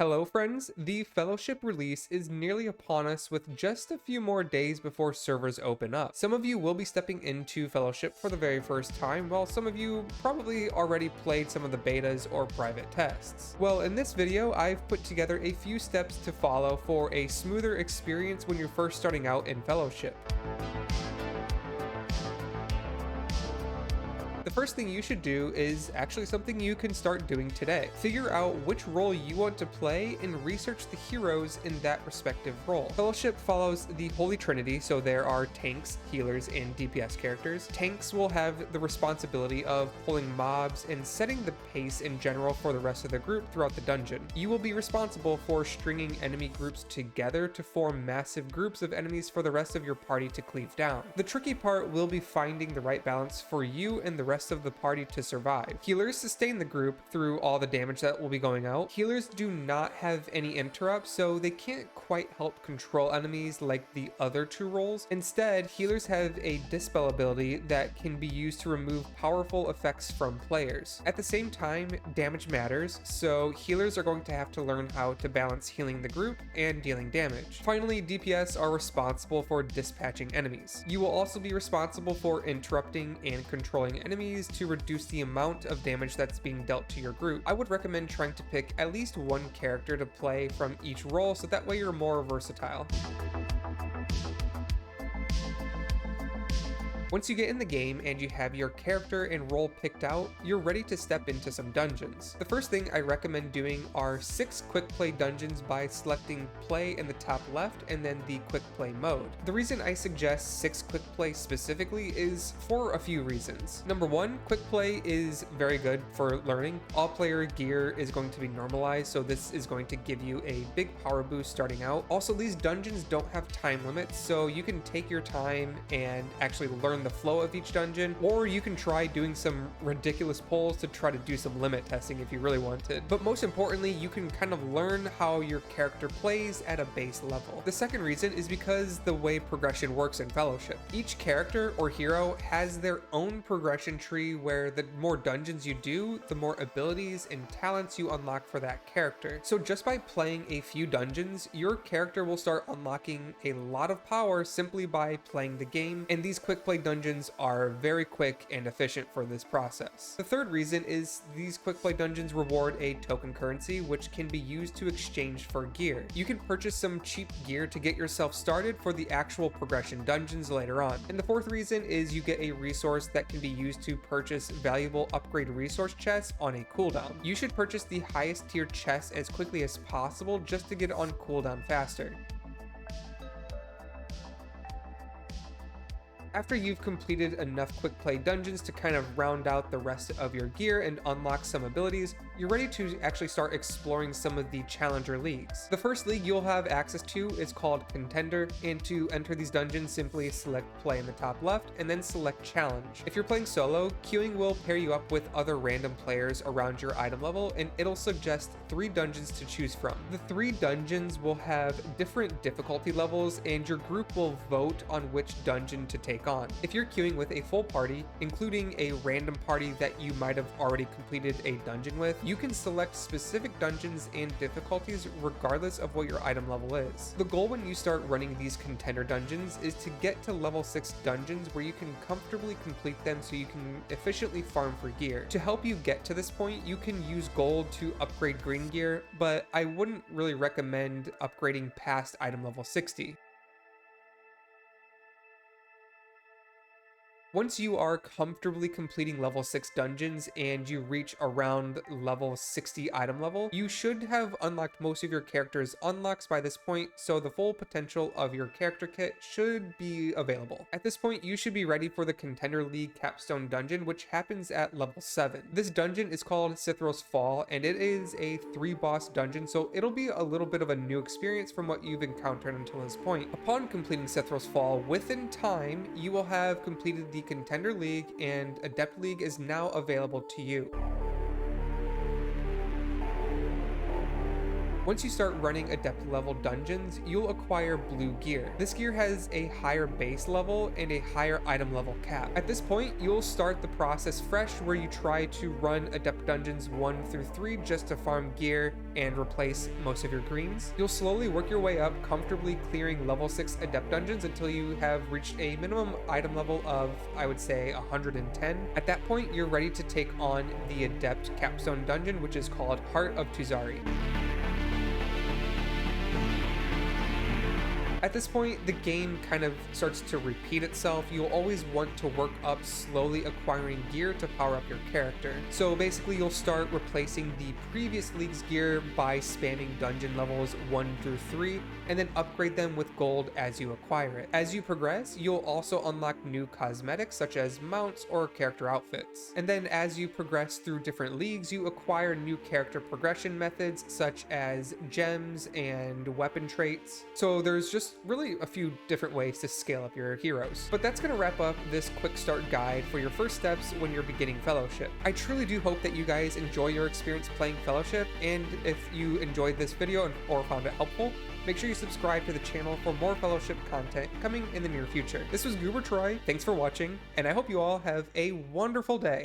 Hello friends, the Fellowship release is nearly upon us with just a few more days before servers open up. Some of you will be stepping into Fellowship for the very first time, while some of you probably already played some of the betas or private tests. Well, in this video, I've put together a few steps to follow for a smoother experience when you're first starting out in Fellowship. The first thing you should do is actually something you can start doing today. Figure out which role you want to play and research the heroes in that respective role. Fellowship follows the Holy Trinity, so there are tanks, healers, and DPS characters. Tanks will have the responsibility of pulling mobs and setting the pace in general for the rest of the group throughout the dungeon. You will be responsible for stringing enemy groups together to form massive groups of enemies for the rest of your party to cleave down. The tricky part will be finding the right balance for you and the rest of the party to survive. Healers sustain the group through all the damage that will be going out. Healers do not have any interrupts, so they can't quite help control enemies like the other two roles. Instead, healers have a dispel ability that can be used to remove powerful effects from players. At the same time, damage matters, so healers are going to have to learn how to balance healing the group and dealing damage. Finally, DPS are responsible for dispatching enemies. You will also be responsible for interrupting and controlling enemies to reduce the amount of damage that's being dealt to your group. I would recommend trying to pick at least one character to play from each role, so that way you're more versatile. Once you get in the game and you have your character and role picked out, you're ready to step into some dungeons. The first thing I recommend doing are 6 quick play dungeons by selecting play in the top left and then the quick play mode. The reason I suggest 6 quick play specifically is for a few reasons. Number 1, quick play is very good for learning. All player gear is going to be normalized, so this is going to give you a big power boost starting out. Also, these dungeons don't have time limits, so you can take your time and actually learn the flow of each dungeon, or you can try doing some ridiculous pulls to try to do some limit testing if you really wanted. But most importantly, you can kind of learn how your character plays at a base level. The second reason is because the way progression works in Fellowship. Each character or hero has their own progression tree where the more dungeons you do, the more abilities and talents you unlock for that character. So just by playing a few dungeons, your character will start unlocking a lot of power simply by playing the game, and these quick play dungeons are very quick and efficient for this process. The third reason is these quick play dungeons reward a token currency which can be used to exchange for gear. You can purchase some cheap gear to get yourself started for the actual progression dungeons later on. And the fourth reason is you get a resource that can be used to purchase valuable upgrade resource chests on a cooldown. You should purchase the highest tier chests as quickly as possible just to get on cooldown faster. After you've completed enough quick play dungeons to kind of round out the rest of your gear and unlock some abilities, you're ready to actually start exploring some of the challenger leagues. The first league you'll have access to is called Contender, and to enter these dungeons simply select play in the top left and then select challenge. If you're playing solo, queuing will pair you up with other random players around your item level, and it'll suggest 3 dungeons to choose from. The 3 dungeons will have different difficulty levels, and your group will vote on which dungeon to take on. If you're queuing with a full party, including a random party that you might have already completed a dungeon with, you can select specific dungeons and difficulties regardless of what your item level is. The goal when you start running these contender dungeons is to get to level 6 dungeons where you can comfortably complete them so you can efficiently farm for gear. To help you get to this point, you can use gold to upgrade green gear, but I wouldn't really recommend upgrading past item level 60. Once you are comfortably completing level 6 dungeons and you reach around level 60 item level, you should have unlocked most of your character's unlocks by this point, so the full potential of your character kit should be available. At this point, you should be ready for the Contender League Capstone dungeon, which happens at level 7. This dungeon is called Cithros Fall, and it is a 3-boss dungeon, so it'll be a little bit of a new experience from what you've encountered until this point. Upon completing Cithros Fall, within time, you will have completed the Contender League, and Adept League is now available to you. Once you start running adept level dungeons, you'll acquire blue gear. This gear has a higher base level and a higher item level cap. At this point, you'll start the process fresh where you try to run adept dungeons 1 through 3 just to farm gear and replace most of your greens. You'll slowly work your way up, comfortably clearing level 6 adept dungeons until you have reached a minimum item level of, I would say, 110. At that point, you're ready to take on the adept capstone dungeon, which is called Heart of Tuzari. At this point, the game kind of starts to repeat itself. You'll always want to work up slowly acquiring gear to power up your character. So basically, you'll start replacing the previous league's gear by spamming dungeon levels 1 through 3, and then upgrade them with gold as you acquire it. As you progress, you'll also unlock new cosmetics such as mounts or character outfits. And then as you progress through different leagues, you acquire new character progression methods such as gems and weapon traits. So there's just really a few different ways to scale up your heroes. But that's going to wrap up this quick start guide for your first steps when you're beginning Fellowship. I truly do hope that you guys enjoy your experience playing Fellowship, and if you enjoyed this video or found it helpful, make sure you subscribe to the channel for more Fellowship content coming in the near future. This was Goober Troy, thanks for watching, and I hope you all have a wonderful day.